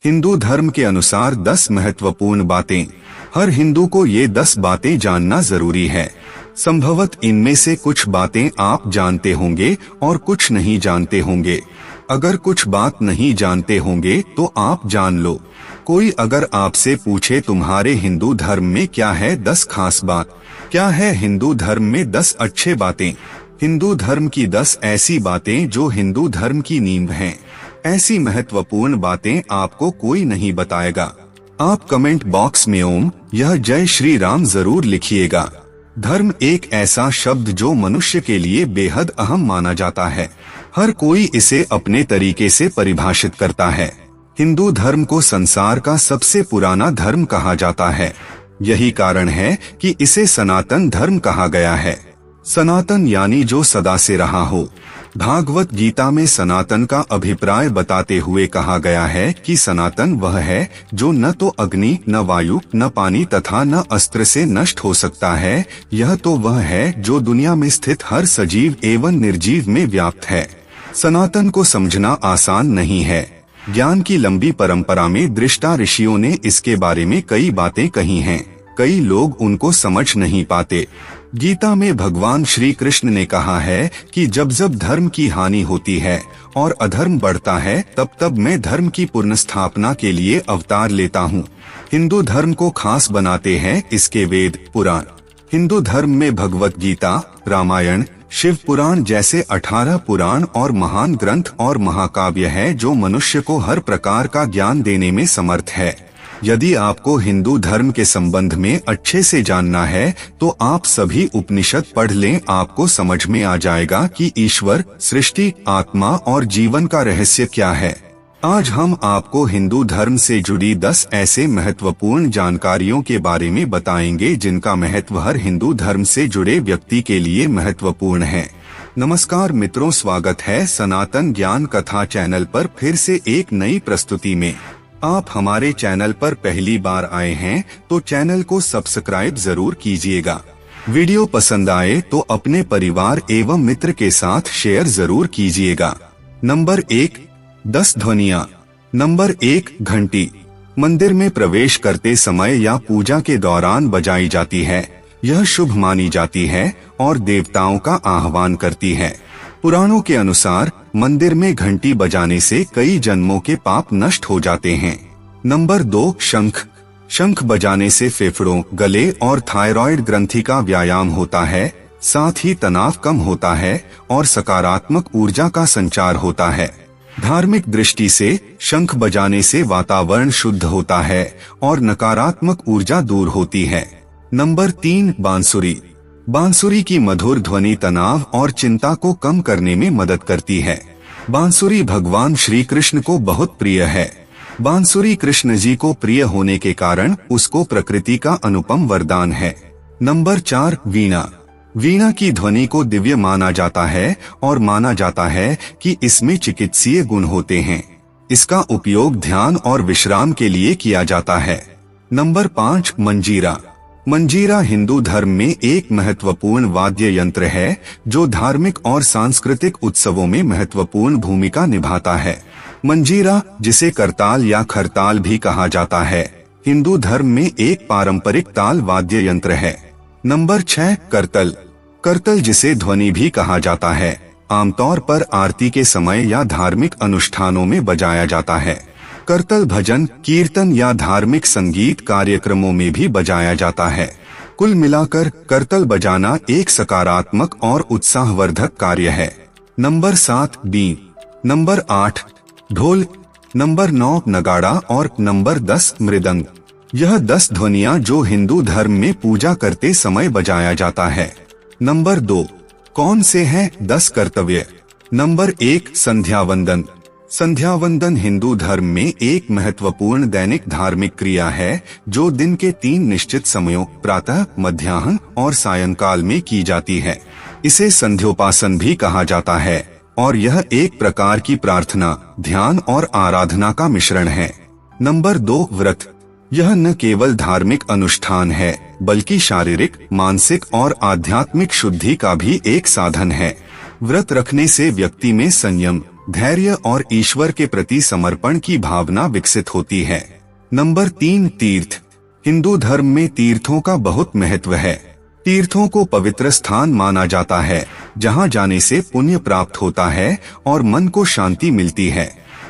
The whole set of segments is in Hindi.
हिंदू धर्म के अनुसार 10 महत्वपूर्ण बातें। हर हिंदू को ये 10 बातें जानना जरूरी है। संभवतः इनमें से कुछ बातें आप जानते होंगे और कुछ नहीं जानते होंगे। अगर कुछ बात नहीं जानते होंगे तो आप जान लो। कोई अगर आपसे पूछे तुम्हारे हिंदू धर्म में क्या है 10 खास बात, क्या है हिंदू धर्म में 10 अच्छे बातें, हिंदू धर्म की 10 ऐसी बातें जो हिंदू धर्म की नींव हैं। ऐसी महत्वपूर्ण बातें आपको कोई नहीं बताएगा। आप कमेंट बॉक्स में ओम यह जय श्री राम जरूर लिखिएगा। धर्म एक ऐसा शब्द जो मनुष्य के लिए बेहद अहम माना जाता है। हर कोई इसे अपने तरीके से परिभाषित करता है। हिंदू धर्म को संसार का सबसे पुराना धर्म कहा जाता है। यही कारण है कि इसे सनातन धर्म कहा गया है। सनातन यानी जो सदा से रहा हो। भागवत गीता में सनातन का अभिप्राय बताते हुए कहा गया है कि सनातन वह है जो न तो अग्नि, न वायु, न पानी तथा न अस्त्र से नष्ट हो सकता है। यह तो वह है जो दुनिया में स्थित हर सजीव एवं निर्जीव में व्याप्त है। सनातन को समझना आसान नहीं है। ज्ञान की लंबी परंपरा में दृष्टा ऋषियों ने इसके बारे में कई बातें कही हैं। कई लोग उनको समझ नहीं पाते। गीता में भगवान श्री कृष्ण ने कहा है कि जब जब धर्म की हानि होती है और अधर्म बढ़ता है तब तब मैं धर्म की पुनर्स्थापना के लिए अवतार लेता हूँ। हिंदू धर्म को खास बनाते हैं इसके वेद, पुराण। हिंदू धर्म में भगवत गीता, रामायण, शिव पुराण जैसे 18 पुराण और महान ग्रंथ और महाकाव्य है जो मनुष्य को हर प्रकार का ज्ञान देने में समर्थ है। यदि आपको हिंदू धर्म के संबंध में अच्छे से जानना है तो आप सभी उपनिषद पढ़ लें। आपको समझ में आ जाएगा कि ईश्वर, सृष्टि, आत्मा और जीवन का रहस्य क्या है। आज हम आपको हिंदू धर्म से जुड़ी 10 ऐसे महत्वपूर्ण जानकारियों के बारे में बताएंगे जिनका महत्व हर हिंदू धर्म से जुड़े व्यक्ति के लिए महत्वपूर्ण है। नमस्कार मित्रों, स्वागत है सनातन ज्ञान कथा चैनल पर फिर से एक नई प्रस्तुति में। आप हमारे चैनल पर पहली बार आए हैं तो चैनल को सब्सक्राइब जरूर कीजिएगा। वीडियो पसंद आए तो अपने परिवार एवं मित्र के साथ शेयर जरूर कीजिएगा। नंबर 1, 10 ध्वनियाँ। नंबर 1, घंटी। मंदिर में प्रवेश करते समय या पूजा के दौरान बजाई जाती है। यह शुभ मानी जाती है और देवताओं का आह्वान करती है। पुराणों के अनुसार मंदिर में घंटी बजाने से कई जन्मों के पाप नष्ट हो जाते हैं। नंबर 2, शंख। शंख बजाने से फेफड़ों, गले और थायराइड ग्रंथि का व्यायाम होता है। साथ ही तनाव कम होता है और सकारात्मक ऊर्जा का संचार होता है। धार्मिक दृष्टि से शंख बजाने से वातावरण शुद्ध होता है और नकारात्मक ऊर्जा दूर होती है। नंबर 3, बांसुरी। बांसुरी की मधुर ध्वनि तनाव और चिंता को कम करने में मदद करती है। बांसुरी भगवान श्री कृष्ण को बहुत प्रिय है। बांसुरी कृष्ण जी को प्रिय होने के कारण उसको प्रकृति का अनुपम वरदान है। नंबर 4, वीणा। वीणा की ध्वनि को दिव्य माना जाता है और माना जाता है कि इसमें चिकित्सीय गुण होते हैं। इसका उपयोग ध्यान और विश्राम के लिए किया जाता है। नंबर 5, मंजीरा। मंजीरा हिंदू धर्म में एक महत्वपूर्ण वाद्य यंत्र है जो धार्मिक और सांस्कृतिक उत्सवों में महत्वपूर्ण भूमिका निभाता है। मंजीरा, जिसे करताल या खरताल भी कहा जाता है, हिंदू धर्म में एक पारंपरिक ताल वाद्य यंत्र है। नंबर 6, करतल। करतल, जिसे ध्वनि भी कहा जाता है, आमतौर पर आरती के समय या धार्मिक अनुष्ठानों में बजाया जाता है। करतल भजन, कीर्तन या धार्मिक संगीत कार्यक्रमों में भी बजाया जाता है। कुल मिलाकर करतल बजाना एक सकारात्मक और उत्साहवर्धक कार्य है। Number 7, been. नंबर 8, ढोल। नंबर 9, नगाड़ा और नंबर 10, मृदंग। यह 10 ध्वनियाँ जो हिंदू धर्म में पूजा करते समय बजाया जाता है। नंबर 2, कौन से हैं 10 कर्तव्य। नंबर 1, संध्या वंदन। संध्या वंदन हिंदू धर्म में एक महत्वपूर्ण दैनिक धार्मिक क्रिया है जो दिन के 3 निश्चित समयों प्रातः, मध्याह्न और सायंकाल में की जाती है। इसे संध्योपासन भी कहा जाता है और यह एक प्रकार की प्रार्थना, ध्यान और आराधना का मिश्रण है। नंबर 2, व्रत। यह न केवल धार्मिक अनुष्ठान है बल्कि शारीरिक, मानसिक और आध्यात्मिक शुद्धि का भी एक साधन है। व्रत रखने से व्यक्ति में संयम, धैर्य और ईश्वर के प्रति समर्पण की भावना विकसित होती है। नंबर 3, तीर्थ। हिंदू धर्म में तीर्थों का बहुत महत्व है। तीर्थों को पवित्र स्थान माना जाता है, जहां जाने से पुण्य प्राप्त होता है और मन को शांति मिलती है।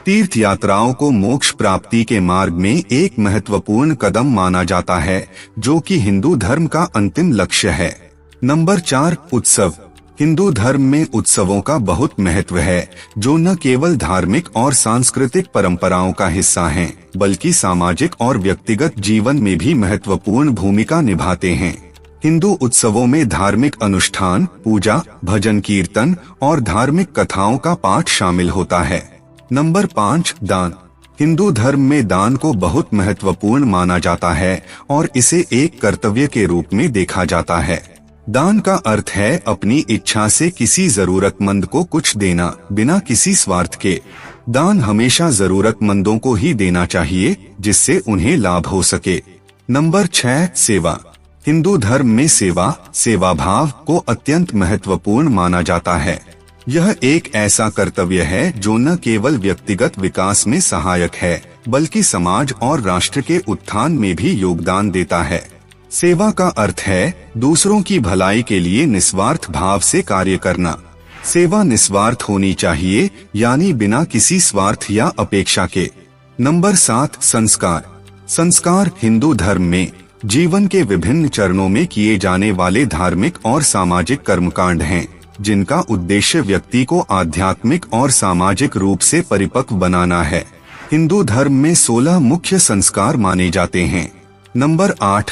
तीर्थ यात्राओं को मोक्ष प्राप्ति के मार्ग में एक महत्वपूर्ण कदम माना जाता है, जो कि हिंदू धर्म का अंतिम लक्ष्य है। नंबर 4, उत्सव। हिंदू धर्म में उत्सवों का बहुत महत्व है, जो न केवल धार्मिक और सांस्कृतिक परंपराओं का हिस्सा हैं, बल्कि सामाजिक और व्यक्तिगत जीवन में भी महत्वपूर्ण भूमिका निभाते हैं। हिंदू उत्सवों में धार्मिक अनुष्ठान, पूजा, भजन कीर्तन और धार्मिक कथाओं का पाठ शामिल होता है। नंबर 5, दान। हिंदू धर्म में दान को बहुत महत्वपूर्ण माना जाता है और इसे एक कर्तव्य के रूप में देखा जाता है। दान का अर्थ है अपनी इच्छा से किसी जरूरतमंद को कुछ देना, बिना किसी स्वार्थ के। दान हमेशा जरूरतमंदों को ही देना चाहिए, जिससे उन्हें लाभ हो सके। नंबर 6, सेवा। हिंदू धर्म में सेवा भाव को अत्यंत महत्वपूर्ण माना जाता है। यह एक ऐसा कर्तव्य है जो न केवल व्यक्तिगत विकास में सहायक है, बल्कि समाज और राष्ट्र के उत्थान में भी योगदान देता है। सेवा का अर्थ है दूसरों की भलाई के लिए निस्वार्थ भाव से कार्य करना। सेवा निस्वार्थ होनी चाहिए, यानी बिना किसी स्वार्थ या अपेक्षा के। नंबर 7, संस्कार। संस्कार हिंदू धर्म में जीवन के विभिन्न चरणों में किए जाने वाले धार्मिक और सामाजिक कर्मकांड हैं, जिनका उद्देश्य व्यक्ति को आध्यात्मिक और सामाजिक रूप से परिपक्व बनाना है। हिंदू धर्म में 16 मुख्य संस्कार माने जाते हैं। नंबर 8,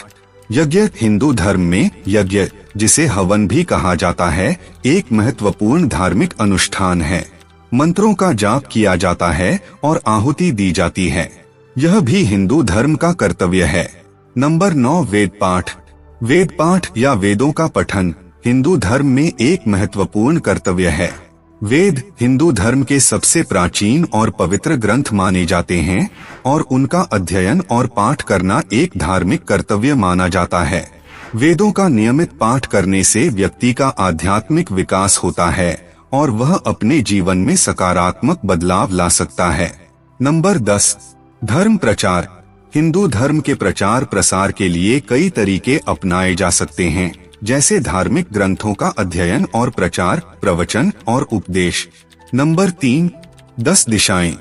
यज्ञ। हिंदू धर्म में यज्ञ, जिसे हवन भी कहा जाता है, एक महत्वपूर्ण धार्मिक अनुष्ठान है। मंत्रों का जाप किया जाता है और आहुति दी जाती है। यह भी हिंदू धर्म का कर्तव्य है। नंबर 9, वेद पाठ। वेद पाठ या वेदों का पठन हिंदू धर्म में एक महत्वपूर्ण कर्तव्य है। वेद हिंदू धर्म के सबसे प्राचीन और पवित्र ग्रंथ माने जाते हैं और उनका अध्ययन और पाठ करना एक धार्मिक कर्तव्य माना जाता है। वेदों का नियमित पाठ करने से व्यक्ति का आध्यात्मिक विकास होता है और वह अपने जीवन में सकारात्मक बदलाव ला सकता है। नंबर 10, धर्म प्रचार। हिंदू धर्म के प्रचार प्रसार के लिए कई तरीके अपनाए जा सकते हैं, जैसे धार्मिक ग्रंथों का अध्ययन और प्रचार, प्रवचन और उपदेश। नंबर 3, 10 दिशाएं।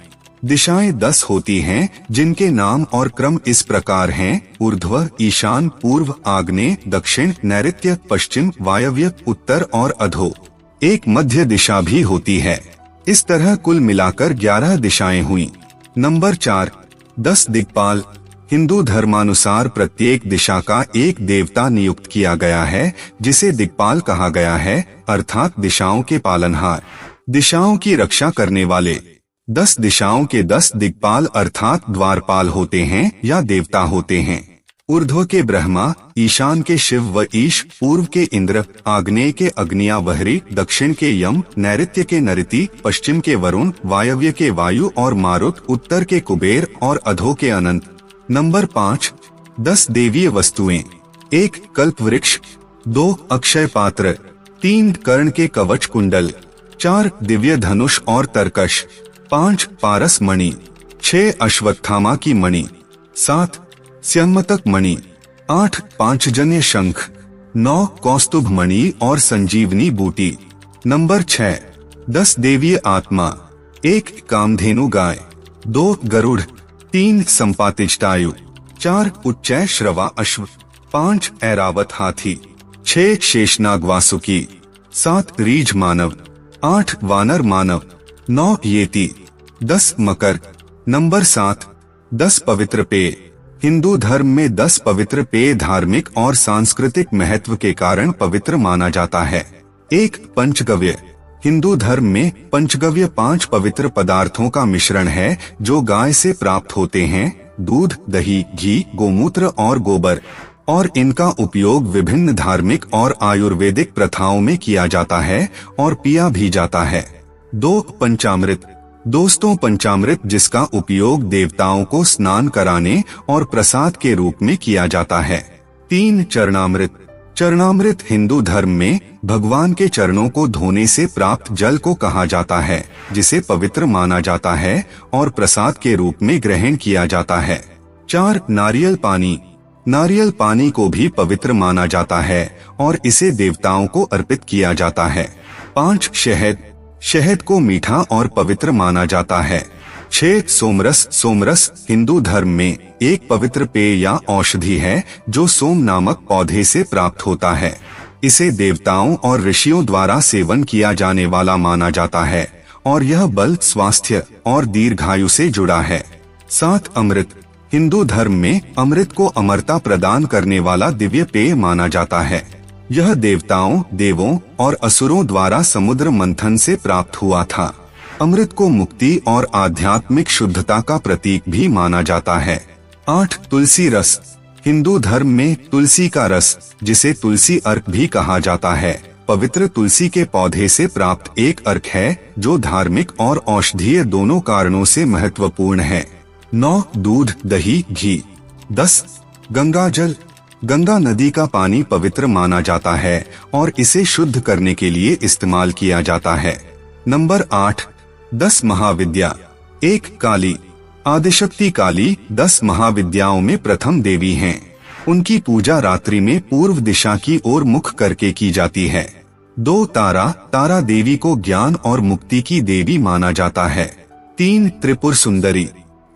दिशाएं 10 होती हैं, जिनके नाम और क्रम इस प्रकार हैं: ऊर्ध्व, ईशान, पूर्व, आग्नेय, दक्षिण, नैऋत्य, पश्चिम, वायव्य, उत्तर और अधो। एक मध्य दिशा भी होती है। इस तरह कुल मिलाकर 11 दिशाएं हुई। नंबर 4, 10 दिक्पाल। हिंदू धर्मानुसार प्रत्येक दिशा का एक देवता नियुक्त किया गया है, जिसे दिक्पाल कहा गया है, अर्थात दिशाओं के पालनहार, दिशाओं की रक्षा करने वाले। 10 दिशाओं के 10 दिक्पाल अर्थात द्वारपाल होते हैं या देवता होते हैं। ऊर्ध्व के ब्रह्मा, ईशान के शिव व ईश, पूर्व के इंद्र, आग्नेय के अग्निया वहरी, दक्षिण के यम, नैऋत्य के नरिति, पश्चिम के वरुण, वायव्य के वायु और मारुत, उत्तर के कुबेर और अधो के अनंत। नंबर 5, 10 देवीय वस्तुएं। 1 कल्प वृक्ष, 2 अक्षय पात्र, 3 कर्ण के कवच कुंडल, 4 दिव्य धनुष और तरकश, 5 पारस मणि, 6 अश्वत्थामा की मणि, 7 स्यम्मतक मणि, 8 पांचजन्य शंख, 9 कौस्तुभ मणि और संजीवनी बूटी। नंबर 6, 10 देवीय आत्मा। 1 कामधेनु गाय, 2 गरुड़, 3 संपातिजटायु, 4 उच्चैश्रवा अश्व, 5 ऐरावत हाथी, 6 शेषनाग वासुकी, 7 रीझ मानव, 8 वानर मानव, 9 येती, 10 मकर। नंबर 7, 10 पवित्र पेय। हिंदू धर्म में 10 पवित्र पेय धार्मिक और सांस्कृतिक महत्व के कारण पवित्र माना जाता है। 1 पंचगव्य। हिंदू धर्म में पंचगव्य 5 पवित्र पदार्थों का मिश्रण है, जो गाय से प्राप्त होते हैं: दूध, दही, घी, गोमूत्र और गोबर, और इनका उपयोग विभिन्न धार्मिक और आयुर्वेदिक प्रथाओं में किया जाता है और पिया भी जाता है। 2 पंचामृत। दोस्तों, पंचामृत जिसका उपयोग देवताओं को स्नान कराने और प्रसाद के रूप में किया जाता है। 3 चरणामृत। चरणामृत हिंदू धर्म में भगवान के चरणों को धोने से प्राप्त जल को कहा जाता है, जिसे पवित्र माना जाता है और प्रसाद के रूप में ग्रहण किया जाता है। 4 नारियल पानी। नारियल पानी को भी पवित्र माना जाता है और इसे देवताओं को अर्पित किया जाता है। 5 शहद। शहद को मीठा और पवित्र माना जाता है। 6 सोमरस। सोमरस हिंदू धर्म में एक पवित्र पेय या औषधि है जो सोम नामक पौधे से प्राप्त होता है। इसे देवताओं और ऋषियों द्वारा सेवन किया जाने वाला माना जाता है और यह बल, स्वास्थ्य और दीर्घायु से जुड़ा है। 7 अमृत। हिंदू धर्म में अमृत को अमरता प्रदान करने वाला दिव्य पेय माना जाता है। यह देवताओं, देवों और असुरों द्वारा समुद्र मंथन से प्राप्त हुआ था। अमृत को मुक्ति और आध्यात्मिक शुद्धता का प्रतीक भी माना जाता है। 8 तुलसी रस। हिंदू धर्म में तुलसी का रस, जिसे तुलसी अर्क भी कहा जाता है, पवित्र तुलसी के पौधे से प्राप्त एक अर्क है जो धार्मिक और औषधीय दोनों कारणों से महत्वपूर्ण है। 9 दूध, दही, घी। 10 गंगा जल। गंगा नदी का पानी पवित्र माना जाता है और इसे शुद्ध करने के लिए इस्तेमाल किया जाता है। नंबर 8 10 महाविद्या। 1 काली। आदिशक्ति काली 10 महाविद्याओं में प्रथम देवी हैं। उनकी पूजा रात्रि में पूर्व दिशा की ओर मुख करके की जाती है। 2 तारा। तारा देवी को ज्ञान और मुक्ति की देवी माना जाता है। 3 त्रिपुर सुंदरी।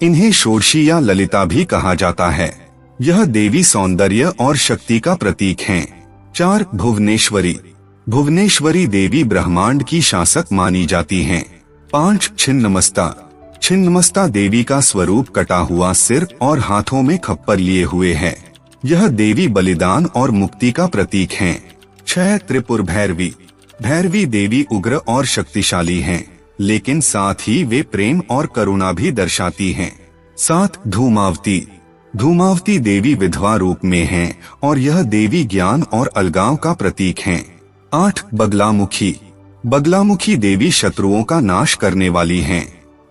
इन्हें षोडशी या ललिता भी कहा जाता है। यह देवी सौंदर्य और शक्ति का प्रतीक हैं। 4 भुवनेश्वरी। भुवनेश्वरी देवी ब्रह्मांड की शासक मानी जाती हैं। 5 छिन्नमस्ता। छिन्नमस्ता देवी का स्वरूप कटा हुआ सिर और हाथों में खप्पर लिए हुए है। यह देवी बलिदान और मुक्ति का प्रतीक हैं। 6 त्रिपुर भैरवी। भैरवी देवी उग्र और शक्तिशाली हैं, लेकिन साथ ही वे प्रेम और करुणा भी दर्शाती हैं। 7 धूमावती। धूमावती देवी विधवा रूप में हैं और यह देवी ज्ञान और अलगाव का प्रतीक हैं। 8 बगलामुखी। बगलामुखी देवी शत्रुओं का नाश करने वाली हैं।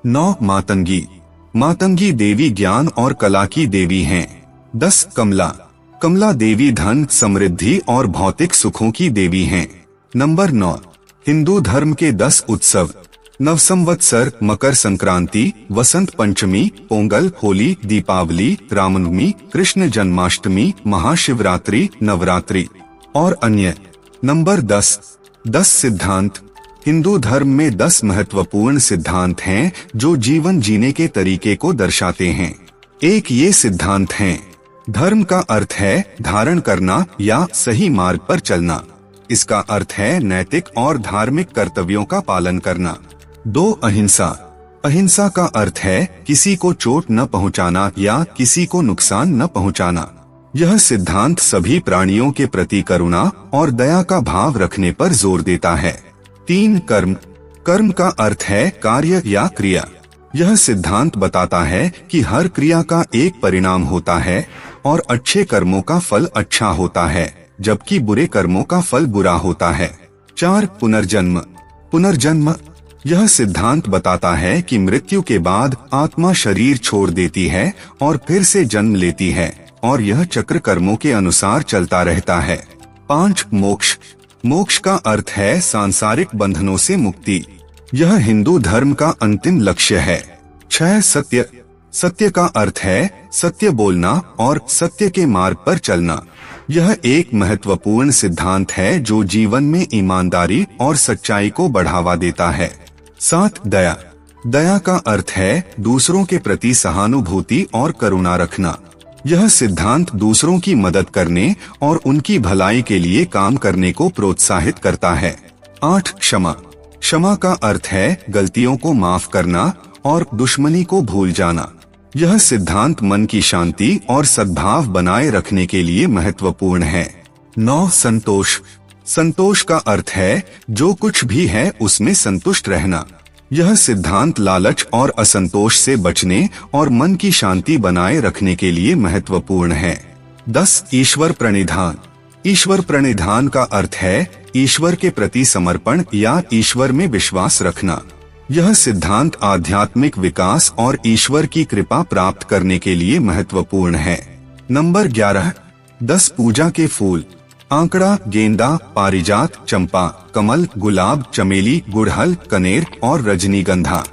9 मातंगी। मातंगी देवी ज्ञान और कला की देवी हैं। 10 कमला। कमला देवी धन, समृद्धि और भौतिक सुखों की देवी हैं। नंबर 9 हिंदू धर्म के 10 उत्सव। नवसंवत्सर, मकर संक्रांति, वसंत पंचमी, पोंगल, होली, दीपावली, रामनवमी, कृष्ण जन्माष्टमी, महाशिवरात्रि, नवरात्रि और अन्य। नंबर 10 सिद्धांत। हिंदू धर्म में 10 महत्वपूर्ण सिद्धांत हैं जो जीवन जीने के तरीके को दर्शाते हैं। 1 ये सिद्धांत हैं। धर्म का अर्थ है धारण करना या सही मार्ग पर चलना। इसका अर्थ है नैतिक और धार्मिक कर्तव्यों का पालन करना। 2 अहिंसा। अहिंसा का अर्थ है किसी को चोट न पहुंचाना या किसी को नुकसान न पहुंचाना। यह सिद्धांत सभी प्राणियों के प्रति करुणा और दया का भाव रखने पर जोर देता है। 3 कर्म। कर्म का अर्थ है कार्य या क्रिया। यह सिद्धांत बताता है कि हर क्रिया का एक परिणाम होता है और अच्छे कर्मों का फल अच्छा होता है, जबकि बुरे कर्मों का फल बुरा होता है। 4 पुनर्जन्म। पुनर्जन्म। यह सिद्धांत बताता है कि मृत्यु के बाद आत्मा शरीर छोड़ देती है और फिर से जन्म लेती है और यह चक्र कर्मों के अनुसार चलता रहता है। 5 मोक्ष। मोक्ष का अर्थ है सांसारिक बंधनों से मुक्ति। यह हिंदू धर्म का अंतिम लक्ष्य है। 6 सत्य। सत्य का अर्थ है सत्य बोलना और सत्य के मार्ग पर चलना। यह एक महत्वपूर्ण सिद्धांत है जो जीवन में ईमानदारी और सच्चाई को बढ़ावा देता है। 7 दया। दया का अर्थ है दूसरों के प्रति सहानुभूति और करुणा रखना। यह सिद्धांत दूसरों की मदद करने और उनकी भलाई के लिए काम करने को प्रोत्साहित करता है। 8 क्षमा। क्षमा का अर्थ है गलतियों को माफ करना और दुश्मनी को भूल जाना। यह सिद्धांत मन की शांति और सद्भाव बनाए रखने के लिए महत्वपूर्ण है। 9 संतोष। संतोष का अर्थ है जो कुछ भी है उसमें संतुष्ट रहना। यह सिद्धांत लालच और असंतोष से बचने और मन की शांति बनाए रखने के लिए महत्वपूर्ण है। 10 ईश्वर प्रणिधान। ईश्वर प्रणिधान का अर्थ है ईश्वर के प्रति समर्पण या ईश्वर में विश्वास रखना। यह सिद्धांत आध्यात्मिक विकास और ईश्वर की कृपा प्राप्त करने के लिए महत्वपूर्ण है। नंबर 11 10 पूजा के फूल। आंकड़ा, गेंदा, पारिजात, चंपा, कमल, गुलाब, चमेली, गुड़हल, कनेर और रजनीगंधा।